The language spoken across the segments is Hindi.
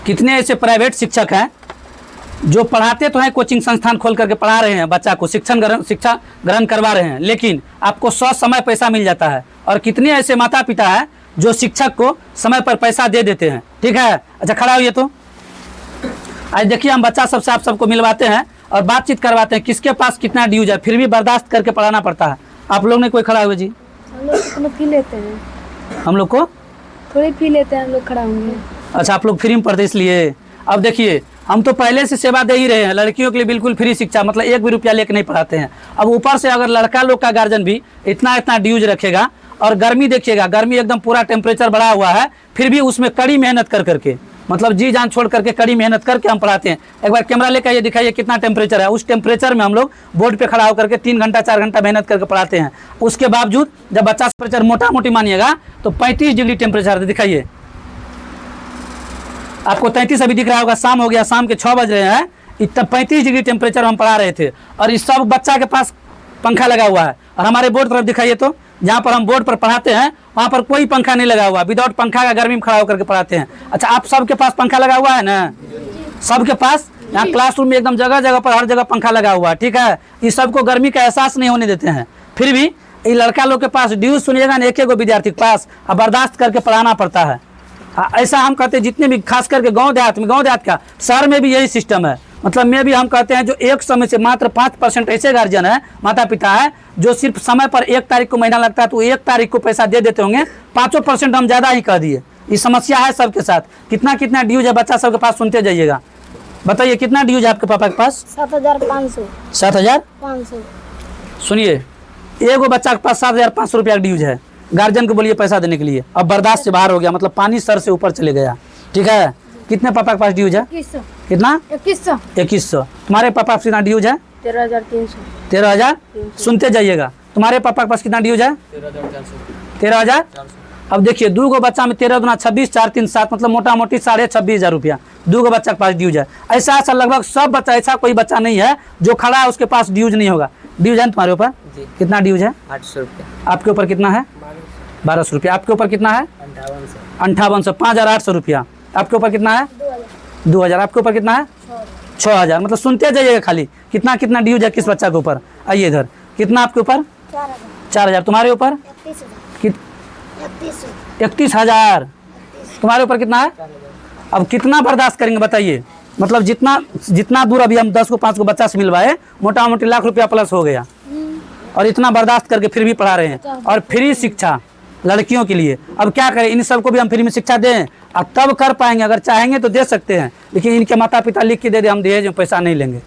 कितने ऐसे प्राइवेट शिक्षक हैं जो पढ़ाते तो हैं, कोचिंग संस्थान खोल करके पढ़ा रहे हैं, बच्चा को शिक्षा ग्रहण करवा रहे हैं, लेकिन आपको समय पैसा मिल जाता है। और कितने ऐसे माता पिता हैं जो शिक्षक को समय पर पैसा दे देते हैं। ठीक है, अच्छा खड़ा होइए। तो आज देखिए हम बच्चा सबसे आप सबको मिलवाते हैं और बातचीत करवाते हैं किसके पास कितना ड्यूज है, फिर भी बर्दाश्त करके पढ़ाना पड़ता है। आप लोग ने कोई खड़ा हुए जी? हम लोग फी लेते हैं। हम लोग को थोड़ी फी लेते हैं, हम लोग खड़ा होंगे। अच्छा, आप लोग फ्री में पढ़ते इसलिए। अब देखिए हम तो पहले से सेवा दे ही रहे हैं, लड़कियों के लिए बिल्कुल फ्री शिक्षा, मतलब एक भी रुपया लेके नहीं पढ़ाते हैं। अब ऊपर से अगर लड़का लोग का गार्जियन भी इतना ड्यूज रखेगा, और गर्मी देखिएगा, गर्मी एकदम पूरा टेम्परेचर बढ़ा हुआ है, फिर भी उसमें कड़ी मेहनत कर करके, मतलब जी जान छोड़ करके कड़ी मेहनत करके हम पढ़ाते हैं। एक बार कैमरा लेकर ये दिखाइए कितना टेम्परेचर है। उस टेम्परेचर में हम लोग बोर्ड पे खड़ा होकर के 3 घंटा 4 घंटा मेहनत करके पढ़ाते हैं। उसके बावजूद जब बच्चा टेम्परेचर मोटा मोटी मानिएगा तो 35 डिग्री टेम्परेचर दिखाइए, आपको 33 अभी दिख रहा होगा। शाम हो गया, शाम के 6 बज रहे हैं, इतना 35 डिग्री टेम्परेचर हम पढ़ा रहे थे। और इस सब बच्चा के पास पंखा लगा हुआ है। और हमारे बोर्ड तरफ दिखाइए, तो जहाँ पर हम बोर्ड पर पढ़ाते हैं वहाँ पर कोई पंखा नहीं लगा हुआ, विदाउट पंखा का गर्मी में खड़ा होकर के पढ़ाते हैं। अच्छा, आप सबके पास पंखा लगा हुआ है ना? सबके पास यहाँ क्लासरूम में एकदम जगह जगह पर हर जगह पंखा लगा हुआ है। ठीक है, इस सबको गर्मी का एहसास नहीं होने देते हैं, फिर भी ये लड़का लोग के पास ड्यूज सुनिएगा ना, एक एक विद्यार्थी के पास बर्दाश्त करके पढ़ाना पड़ता है। ऐसा हम कहते हैं जितने भी, खास करके गांव देहात का, शहर में भी यही सिस्टम है। मतलब में भी हम कहते हैं जो एक समय से मात्र 5% ऐसे गार्जियन है, माता पिता है, जो सिर्फ समय पर 1 तारीख को महीना लगता है तो 1 तारीख को पैसा दे देते होंगे। 5% हम ज़्यादा ही कह दिए। ये समस्या है सबके साथ। कितना ड्यूज है बच्चा सबके पास, सुनते जाइएगा। बताइए कितना ड्यूज है आपके पापा के पास? 7,500। 7,500। सुनिए, एगो बच्चा के पास 7,500 रुपया ड्यूज है। गार्जियन को बोलिए पैसा देने के लिए, अब बर्दाश्त से बाहर हो गया, मतलब पानी सर से ऊपर चले गया। ठीक है, कितने पापा के पास ड्यूज है? 2100। कितना? 2100। 2100। तुम्हारे पापा के पास कितना ड्यूज है? 13,300। 13,000। सुनते जाइएगा। तुम्हारे पापा के पास कितना ड्यूज है? 13,000। अब देखिए, 2 गो बच्चा में 13 दूना 26, 4 3 7, मतलब मोटा मोटी 26,500 रुपया 2 गो बच्चा के पास ड्यूज है। ऐसा लगभग सब बच्चा, ऐसा कोई बच्चा नहीं है जो खड़ा है उसके पास ड्यूज नहीं होगा। ड्यूज है तुम्हारे ऊपर? कितना ड्यूज है? 800 रुपया। आपके ऊपर कितना है? 1200 रुपया। आपके ऊपर कितना है? 5800। 5,800 रुपया। आपके ऊपर कितना है? 2,000। आपके ऊपर कितना है? 6,000। मतलब सुनते जाइएगा खाली कितना ड्यूज है किस बच्चा के ऊपर। आइए इधर, कितना आपके ऊपर? 4,000। तुम्हारे ऊपर? 31,000। तुम्हारे ऊपर कितना है? अब कितना बर्दाश्त करेंगे बताइए। मतलब जितना दूर अभी हम 10 को 5 को बच्चा से मिलवाए, मोटा मोटी लाख रुपया प्लस हो गया। और इतना बर्दाश्त करके फिर भी पढ़ा रहे हैं। और फ्री शिक्षा लड़कियों के लिए। अब क्या करें, इन सबको भी हम फ्री में शिक्षा दें? अब तब कर पाएंगे, अगर चाहेंगे तो दे सकते हैं, लेकिन इनके माता पिता लिख के दे दे हम दहेज में पैसा नहीं लेंगे।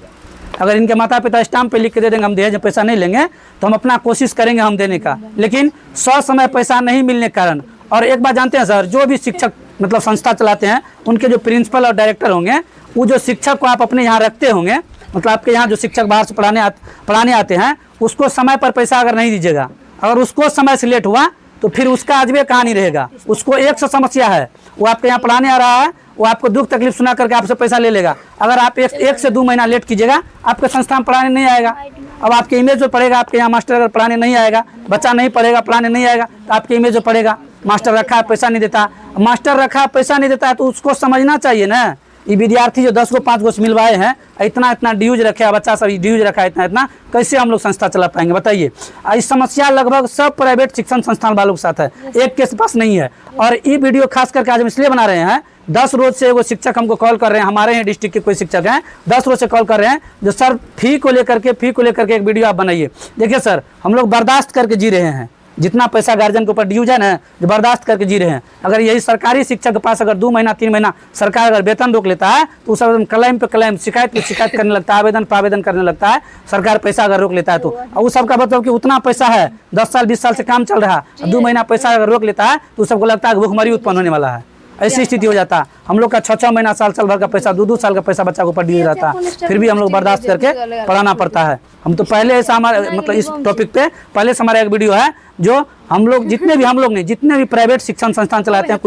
अगर इनके माता पिता स्टाम्प पे लिख के दे देंगे हम दहेज में पैसा नहीं लेंगे, तो हम अपना कोशिश करेंगे हम देने का, लेकिन समय पैसा नहीं मिलने के कारण। और एक बात जानते हैं सर, जो भी शिक्षक मतलब संस्था चलाते हैं, उनके जो प्रिंसिपल और डायरेक्टर होंगे, वो जो शिक्षक को आप अपने यहाँ रखते होंगे, मतलब आपके यहाँ जो शिक्षक बाहर से पढ़ाने आते हैं, उसको समय पर पैसा अगर नहीं दीजिएगा, अगर उसको समय से लेट हुआ तो फिर उसका अजबे कहानी रहेगा। उसको 100 समस्या है, वो आपके यहाँ पढ़ाने आ रहा है, वो आपको दुख तकलीफ सुना करके आपसे पैसा ले लेगा। अगर आप 1 से 2 महीना लेट कीजिएगा, आपके संस्था में पढ़ाने नहीं आएगा। अब आपके इमेज जो पड़ेगा, आपके यहाँ मास्टर अगर पढ़ाने नहीं आएगा, बच्चा नहीं पढ़ेगा, पढ़ाने नहीं आएगा, तो आपके इमेज जो पड़ेगा, मास्टर रखा है पैसा नहीं देता, मास्टर रखा पैसा नहीं देता है, तो उसको समझना चाहिए ना। ये विद्यार्थी जो 10 को 5 को मिलवाए हैं, इतना ड्यूज रखे है, बच्चा सब ड्यूज रखा है इतना, कैसे हम लोग संस्था चला पाएंगे बताइए। इस समस्या लगभग सब प्राइवेट शिक्षण संस्थान वालों के साथ है, एक के पास नहीं है। और ये वीडियो खास करके आज हम इसलिए बना रहे हैं, 10 रोज से वो शिक्षक हमको कॉल कर रहे हैं, हमारे यहाँ डिस्ट्रिक्ट के कोई शिक्षक हैं, 10 रोज से कॉल कर रहे हैं, जो सर फी को लेकर के एक वीडियो आप बनाइए। देखिए सर, हम लोग बर्दाश्त करके जी रहे हैं, जितना पैसा गार्जियन के ऊपर ड्यूज है ना, जो बर्दाश्त करके जी रहे हैं। अगर यही सरकारी शिक्षक के पास अगर 2 महीना 3 महीना सरकार अगर वेतन रोक लेता है, तो उस क्लेम पे क्लेम, शिकायत पे शिकायत करने लगता है, आवेदन पर आवेदन करने लगता है। सरकार पैसा अगर रोक लेता है तो उस सबका मतलब कि उतना पैसा है, 10 साल 20 साल से काम चल रहा है, 2 महीना पैसा अगर रोक लेता है तो सबको लगता है कि भूखमरी उत्पन्न होने वाला है। ऐसी स्थिति हो जाता है। हम लोग का 6-6 महीना साल भर का पैसा, 2-2 साल का पैसा बच्चा को ऊपर ड्यूज रहता है, फिर भी हम लोग बर्दाश्त करके पढ़ाना पड़ता है। हम तो पहले ऐसा हमारे मतलब इस टॉपिक पे पहले से हमारा एक वीडियो है, जो हम लोग जितने भी प्राइवेट शिक्षण संस्थान चलाते हैं,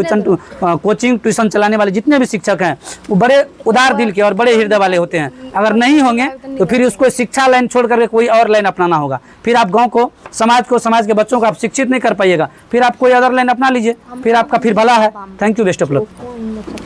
कोचिंग ट्यूशन चलाने वाले जितने भी शिक्षक हैं, वो बड़े उदार दिल के और बड़े हृदय वाले होते हैं। अगर नहीं होंगे तो फिर उसको शिक्षा लाइन छोड़ करके कोई और लाइन अपनाना होगा। फिर आप गाँव को, समाज के बच्चों को आप शिक्षित नहीं कर पाइएगा, फिर आप कोई अदर लाइन अपना लीजिए, फिर आपका फिर भला है। Thank you, best of luck.